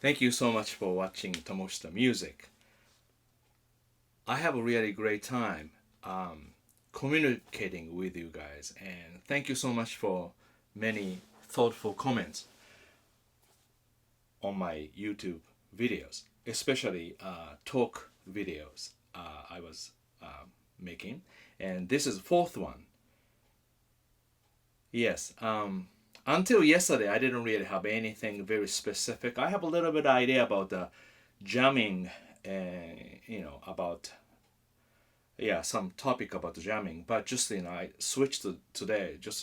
Thank you so much for watching Tomoshita Music. I have a really great time communicating with you guys, and thank you so much for many thoughtful comments on my YouTube videos, especially talk videos I was making. And this is the fourth one. Yes, until yesterday, I didn't really have anything very specific. I have a little bit idea about the jamming, about some topic about the jamming. But just I switched to today, just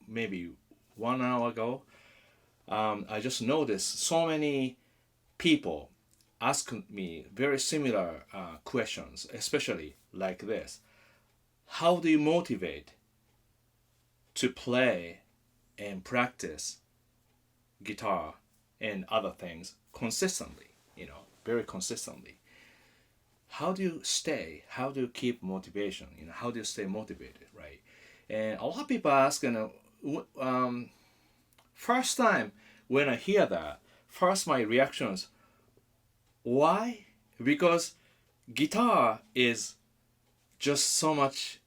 maybe 1 hour ago. I just noticed so many people ask me very similar questions, especially like this: How do you motivate to play and practice guitar and other things consistently? Very consistently. How do you stay? How do you keep motivation? How do you stay motivated, right? And a lot of people ask, first time when I hear that, first my reaction is, why? Because guitar is just so much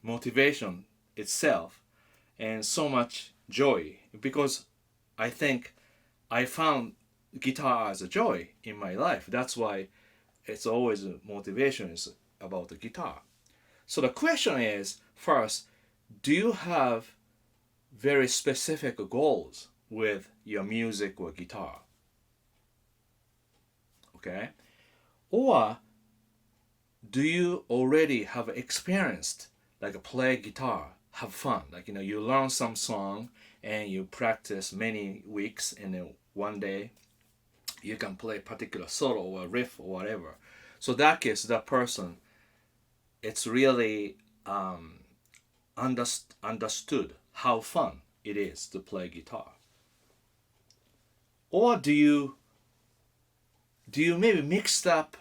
motivation itself and so much joy. Because I think I found guitar as a joy in my life. That's why it's always a motivation is about the guitar. So the question is, first, do you have very specific goals with your music or guitar? Okay? Or do you already have experienced like play guitar, have fun, like you learn some song and you practice many weeks, and then one day you can play particular solo or riff or whatever. So that case, that person, it's really understood how fun it is to play guitar. Or do you maybe mixed up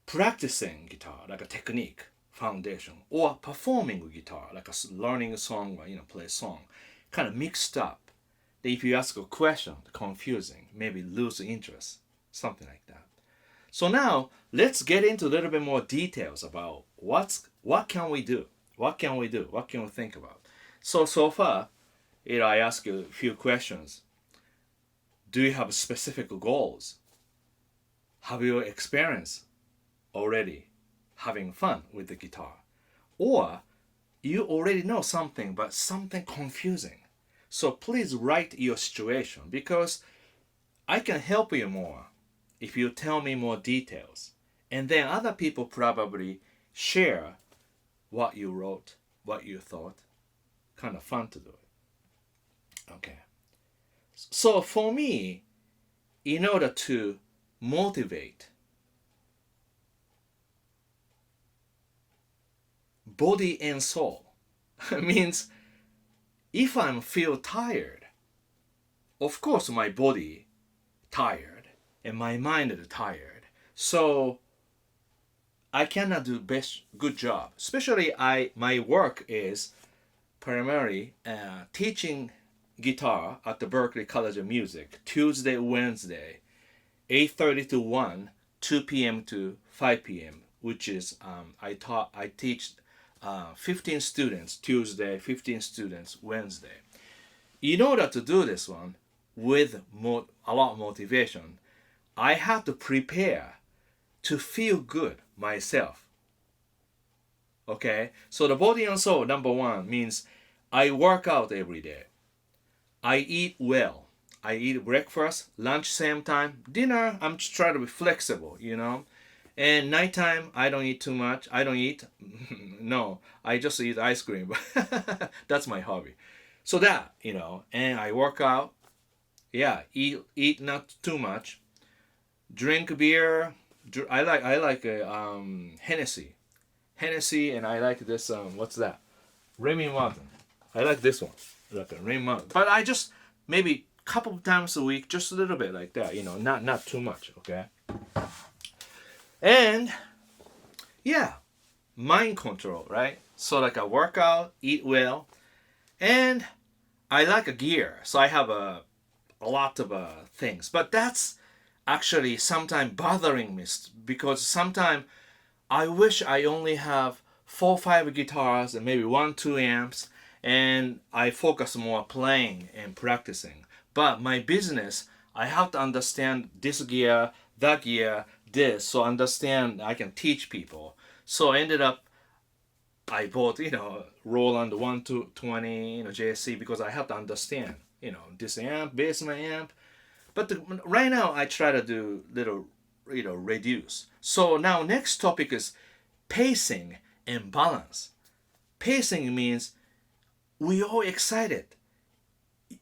practicing guitar like a technique foundation, or performing guitar like learning a song, or play a song, kind of mixed up? If you ask a question, confusing, maybe lose interest, something like that. So now let's get into a little bit more details about what can we do, what can we do, what can we think about. So far, I ask you a few questions. Do you have specific goals? Have you experienced already having fun with the guitar? Or you already know something, but something confusing. So please write your situation, because I can help you more if you tell me more details. And then other people probably share what you wrote, what you thought. Kind of fun to do it. Okay. So for me, in order to motivate body and soul, means if I feel tired, of course my body tired and my mind is tired. So I cannot do good job. Especially my work is primarily teaching guitar at the Berklee College of Music, Tuesday, Wednesday, 8:30 to 1, 2 p.m. to 5 p.m., which is I teach 15 students Tuesday, 15 students Wednesday. In order to do this one with a lot of motivation, I have to prepare to feel good myself. Okay? So the body and soul, number one, means I work out every day. I eat well. I eat breakfast, lunch same time, dinner I'm just trying to be flexible. And nighttime I don't eat too much. I don't eat. No, I just eat ice cream. That's my hobby. So and I work out. Yeah, eat not too much. Drink beer. I like Hennessy, and I like this what's that? Remy Martin. I like this one. Like a Remy Martin. But I just maybe couple of times a week, just a little bit like that. Not too much. Okay. And yeah, mind control, right? So like I work out, eat well, and I like a gear. So I have a a lot of things. But that's actually sometimes bothering me because sometimes I wish I only have 4 or 5 guitars and maybe 1 2 amps, and I focus more playing and practicing. But my business, I have to understand this gear, that gear, this, so understand I can teach people. So I ended up I bought Roland 1220 JSC because I have to understand this amp, basement amp. But right now I try to do little reduce. So now next topic is pacing and balance. Pacing means we all excited.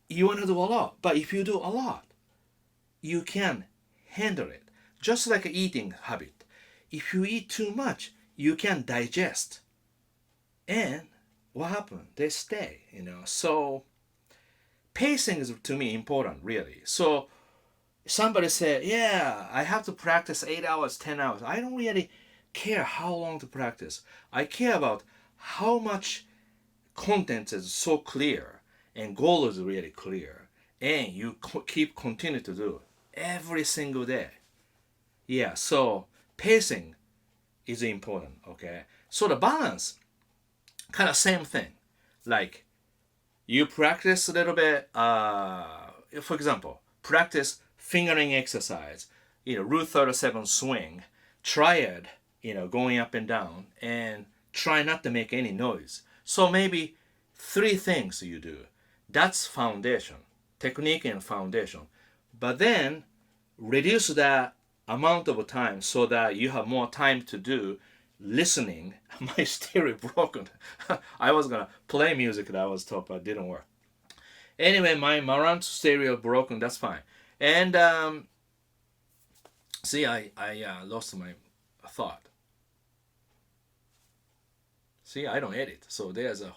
You want to do a lot, but if you do a lot, you can handle it. Just like an eating habit. If you eat too much, you can digest. And what happened? They stay. So pacing is to me important, really. So somebody said, yeah, I have to practice 8 hours, 10 hours. I don't really care how long to practice. I care about how much content is so clear and goal is really clear. And you keep continue to do it every single day. Yeah, so pacing is important, okay? So the balance, kind of same thing. Like you practice a little bit, for example, practice fingering exercise, Route 37 swing, triad, going up and down, and try not to make any noise. So maybe 3 things you do. That's foundation, technique and foundation. But then reduce that amount of time so that you have more time to do listening. My stereo broken. I was gonna play music that I was taught, but it didn't work. Anyway, my Marantz stereo broken. That's fine. And see, I lost my thought. See, I don't edit, so there's a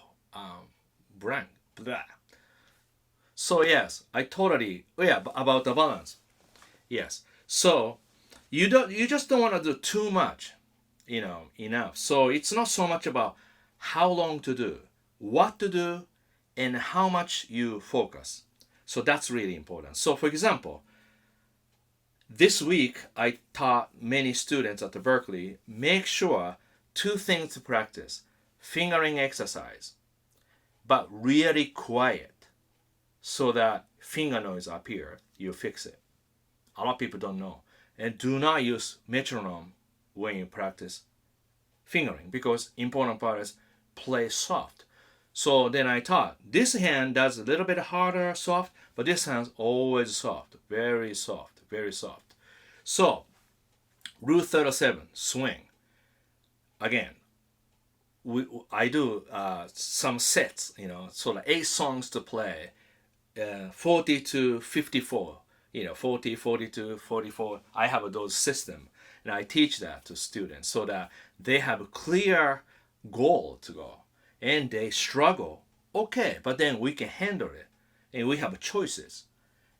blank. Blah. So yes, I totally about the balance. Yes. So you just don't want to do too much, enough. So it's not so much about how long to do, what to do, and how much you focus. So that's really important. So for example, this week I taught many students at the Berkeley, make sure 2 things to practice. Fingering exercise, but really quiet so that finger noise appear, you fix it. A lot of people don't know. And do not use metronome when you practice fingering because important part is play soft. So then I taught this hand does a little bit harder, soft, but this hand's always soft, very soft, very soft. So Route 37 swing. Again, I do some sets, sort of 8 songs to play, 40 to 54. 40, 42, 44. I have those system, and I teach that to students so that they have a clear goal to go, and they struggle. Okay, but then we can handle it, and we have choices,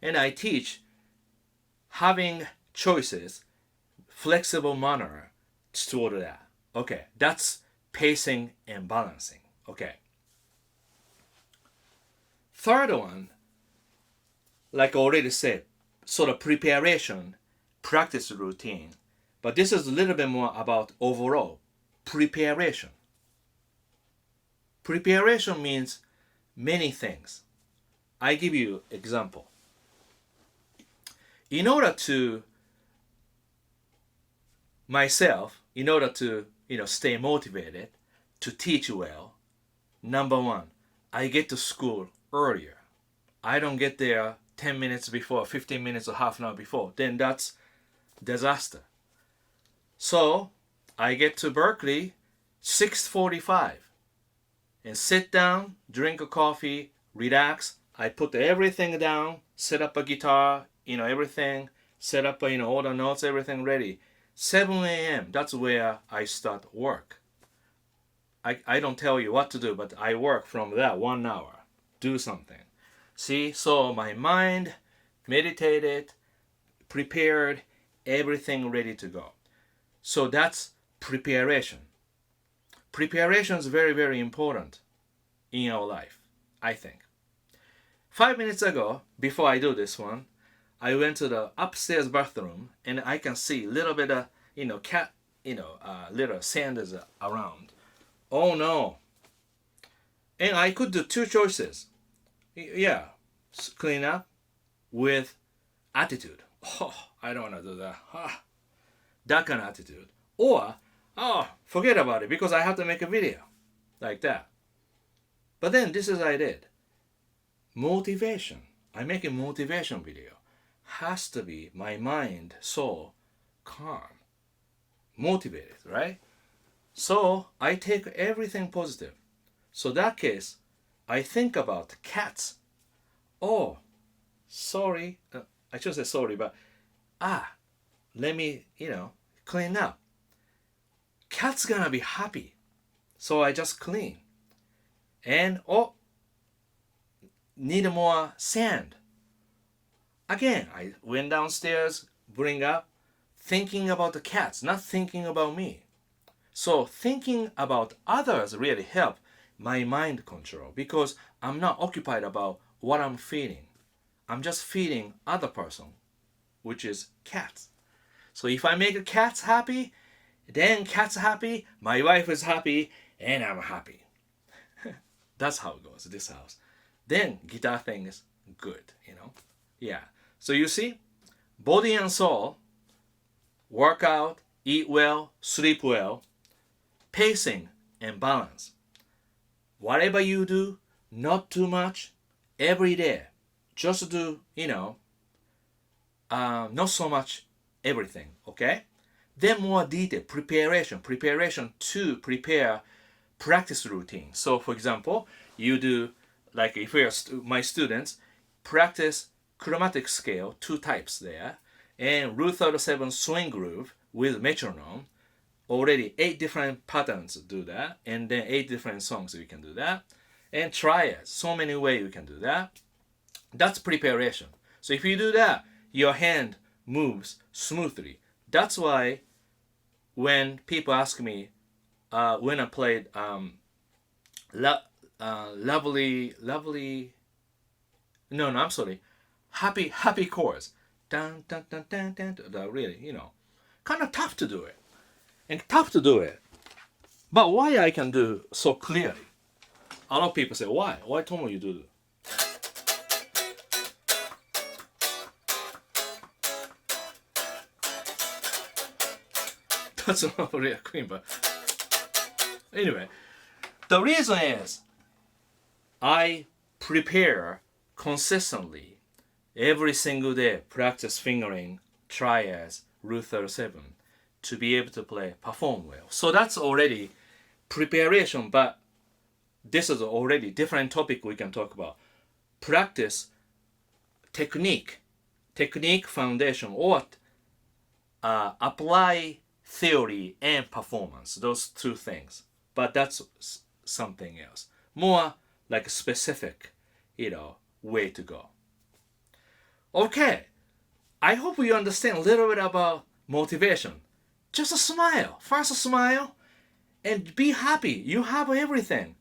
and I teach having choices, flexible manner toward that. Okay, that's pacing and balancing. Okay. Third one, like I already said, sort of preparation, practice routine. But this is a little bit more about overall preparation. Preparation means many things. I give you example. In order to stay motivated to teach well, number 1, I get to school earlier. I don't get there 10 minutes before, 15 minutes or half an hour before. Then that's disaster. So I get to Berkeley 6:45 and sit down, drink a coffee, relax. I put everything down, set up a guitar, everything, set up, all the notes, everything ready. 7 a.m., that's where I start work. I don't tell you what to do, but I work from that 1 hour. Do something. See, so my mind meditated, prepared, everything ready to go. So that's preparation. Preparation is very, very important in our life, I think. 5 minutes ago, before I do this one, I went to the upstairs bathroom and I can see a little bit of, cat, little sand is around. Oh no. And I could do two choices. Yeah, clean up with attitude. Oh, I don't want to do that. That kind of attitude. Or, oh, forget about it because I have to make a video. Like that. But then this is what I did. Motivation. I make a motivation video. Has to be my mind so calm. Motivated, right? So I take everything positive. So that case, I think about cats. Oh, sorry. I should say sorry, but let me, clean up. Cat's gonna be happy. So I just clean. And, need more sand. Again, I went downstairs, bring up, thinking about the cats, not thinking about me. So thinking about others really help my mind control because I'm not occupied about what I'm feeling. I'm just feeding other person, which is cats. So if I make a cats happy, then cat's happy, my wife is happy, and I'm happy. That's how it goes, this house. Then guitar thing is good, Yeah. So you see, body and soul, work out, eat well, sleep well, pacing and balance. Whatever you do, not too much, every day. Just do, not so much everything, okay? Then more detail, preparation to prepare practice routine. So for example, you do, like if you're my students, practice chromatic scale, 2 types there, and Route 37 swing groove with metronome. Already 8 different patterns do that, and then 8 different songs you can do that. And triads, so many ways you can do that. That's preparation. So if you do that, your hand moves smoothly. That's why when people ask me, when I played happy chords, dun dun dun dun dun, really, kind of tough to do it, But why I can do so clearly? A lot of people say, why Tomo you do? That's not really clean, but anyway, the reason is I prepare consistently every single day, practice fingering, triads, Route 37 to be able to perform well. So that's already preparation, but this is already different topic we can talk about. Practice, technique foundation, or apply theory and performance, those 2 things. But that's something else. More like a specific, way to go. Okay, I hope you understand a little bit about motivation. Just smile. First smile and be happy. You have everything.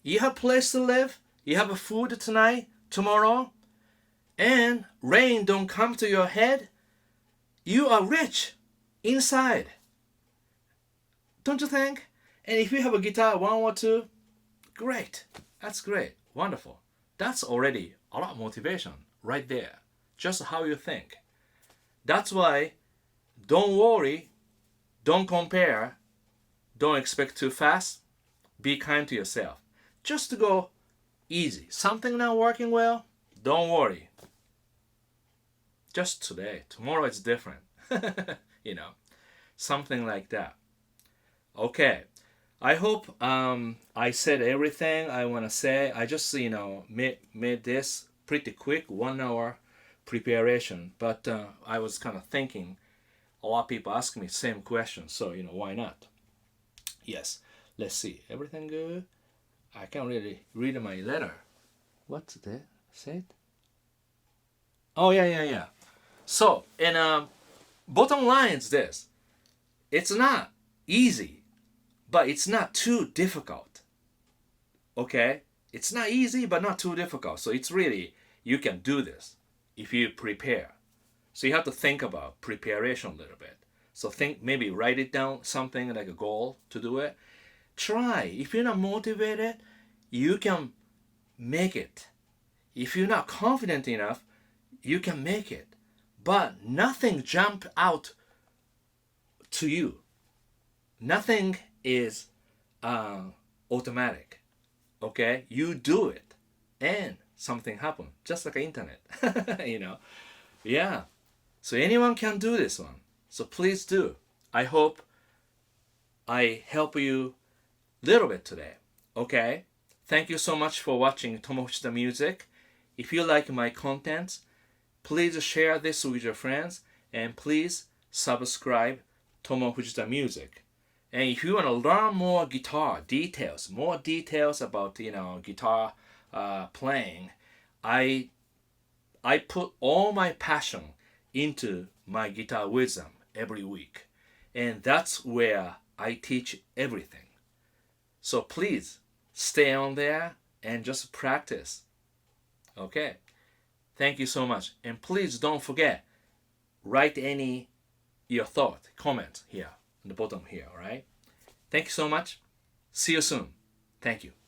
You have a place to live. You have food tonight, tomorrow. And rain don't come to your head. You are rich inside. Don't you think? And if you have a guitar, 1 or 2, great. That's great. Wonderful. That's already a lot of motivation right there. Just how you think. That's why don't worry, don't compare, don't expect too fast. Be kind to yourself. Just go easy. Something not working well, don't worry. Just today. Tomorrow it's different. Something like that. Okay. I hope I said everything I want to say. I just, made this pretty quick, 1 hour preparation. But I was kind of thinking, a lot of people ask me the same question. So, why not? Yes. Let's see. Everything good? I can't really read my letter. What's that? Said? Oh, yeah. So, and bottom line is this. It's not easy, but it's not too difficult. Okay? It's not easy, but not too difficult. So it's really you can do this if you prepare. So you have to think about preparation a little bit. So think, maybe write it down, something like a goal to do it. Try. If you're not motivated, you can make it. If you're not confident enough, you can make it. But nothing jump out to you. Nothing is automatic. Okay? You do it and something happen. Just like internet. Yeah. So anyone can do this one. So please do. I hope I help you a little bit today. Okay? Thank you so much for watching Tomo Fujita Music. If you like my contents, please share this with your friends and please subscribe Tomo Fujita Music. And if you want to learn more guitar details, more details about guitar playing, I put all my passion into my guitar wisdom every week, and that's where I teach everything. So please stay on there and just practice. Okay. Thank you so much, and please don't forget, write your thought, comment here on the bottom here. All right. Thank you so much. See you soon. Thank you.